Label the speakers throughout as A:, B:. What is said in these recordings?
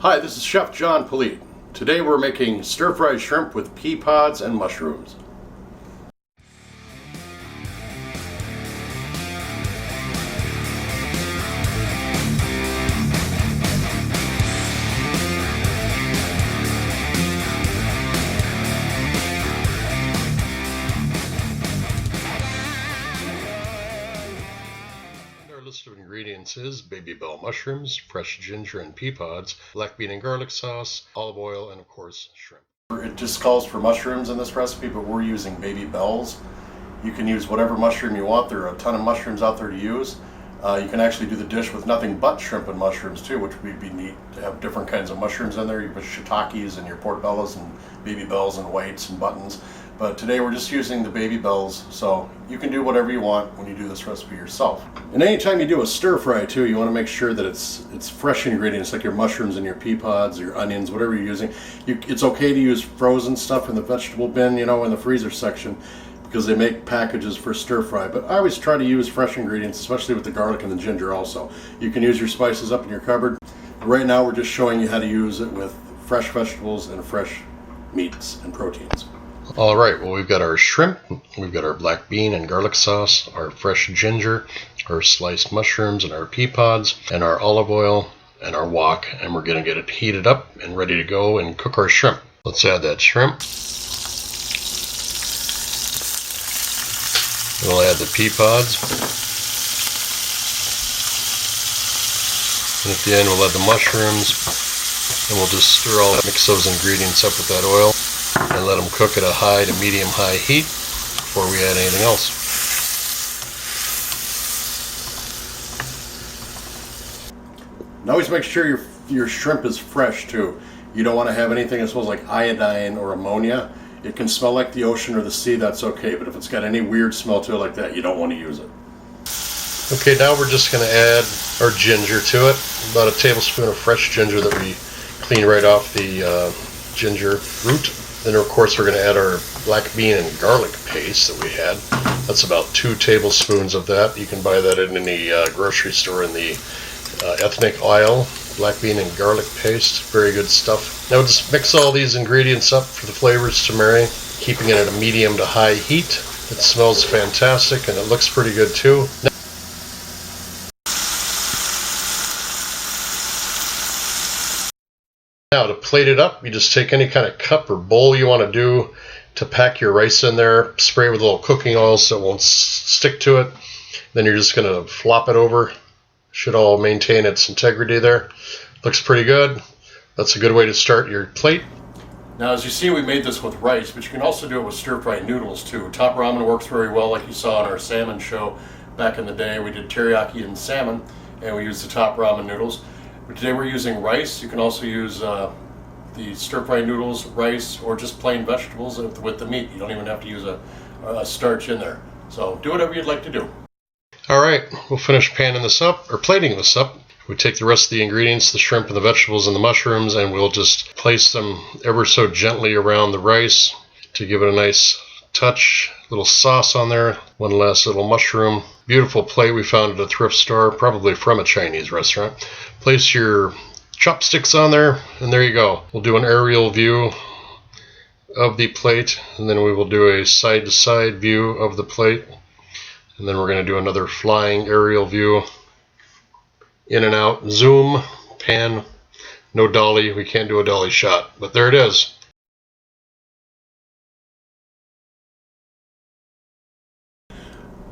A: Hi, this is Chef John Politte. Today we're making stir-fried shrimp with pea pods and mushrooms. List of ingredients is baby bell mushrooms, fresh ginger and pea pods, black bean and garlic sauce, olive oil, and of course shrimp. It just calls for mushrooms in this recipe, but we're using baby bells. You can use whatever mushroom you want. There are a ton of mushrooms out there to use. You can actually do the dish with nothing but shrimp and mushrooms too, which would be neat to have different kinds of mushrooms in there. You put shiitakes and your portobellos and baby bells and whites and buttons. But today we're just using the baby bells, so you can do whatever you want when you do this recipe yourself. And anytime you do a stir fry too, you want to make sure that it's fresh ingredients like your mushrooms and your pea pods, your onions, whatever you're using. It's okay to use frozen stuff in the vegetable bin, in the freezer section, because they make packages for stir fry. But I always try to use fresh ingredients, especially with the garlic and the ginger also. You can use your spices up in your cupboard. Right now we're just showing you how to use it with fresh vegetables and fresh meats and proteins. All right, well, we've got our shrimp, we've got our black bean and garlic sauce, our fresh ginger, our sliced mushrooms and our pea pods, and our olive oil and our wok, and we're going to get it heated up and ready to go and cook our shrimp. Let's add that shrimp. We'll add the pea pods. And at the end, we'll add the mushrooms, and we'll just mix those ingredients up with that oil. And let them cook at a high to medium-high heat before we add anything else. And always make sure your shrimp is fresh too. You don't want to have anything that smells like iodine or ammonia. It can smell like the ocean or the sea, that's okay, but if it's got any weird smell to it like that, you don't want to use it. Okay, now we're just going to add our ginger to it. About a tablespoon of fresh ginger that we clean right off the ginger root. Then of course we're going to add our black bean and garlic paste that we had. That's about 2 tablespoons of that. You can buy that in any grocery store in the ethnic aisle. Black bean and garlic paste, very good stuff. Now just mix all these ingredients up for the flavors to marry, keeping it at a medium to high heat. It smells fantastic and it looks pretty good too. Now to plate it up, you just take any kind of cup or bowl you want to do to pack your rice in there, spray with a little cooking oil so it won't stick to it. Then you're just going to flop it over. Should all maintain its integrity there. Looks pretty good. That's a good way to start your plate. Now as you see, we made this with rice, but you can also do it with stir-fried noodles too. Top ramen works very well, like you saw on our salmon show back in the day. We did teriyaki and salmon, and we used the top ramen noodles. But today we're using rice. You can also use the stir-fried noodles, rice, or just plain vegetables with the meat. You don't even have to use a starch in there. So do whatever you'd like to do. All right, we'll finish panning this up, or plating this up. We take the rest of the ingredients, the shrimp and the vegetables and the mushrooms, and we'll just place them ever so gently around the rice to give it a nice touch. Little sauce on there, one last little mushroom. Beautiful plate we found at a thrift store, probably from a Chinese restaurant. Place your chopsticks on there, and there you go. We'll do an aerial view of the plate, and then we will do a side-to-side view of the plate, and then we're going to do another flying aerial view. In and out, zoom, pan, no dolly. We can't do a dolly shot, but there it is.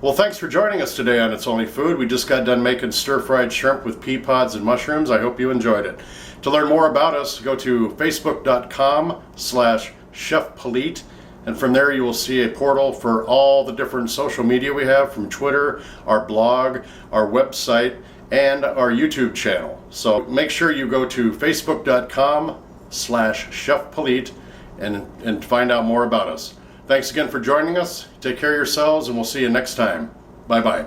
A: Well, thanks for joining us today on It's Only Food. We just got done making stir-fried shrimp with pea pods and mushrooms. I hope you enjoyed it. To learn more about us, go to facebook.com/Chef Politte, and from there you will see a portal for all the different social media we have, from Twitter, our blog, our website, and our YouTube channel. So make sure you go to facebook.com/Chef Politte and find out more about us. Thanks again for joining us. Take care of yourselves, and we'll see you next time. Bye-bye.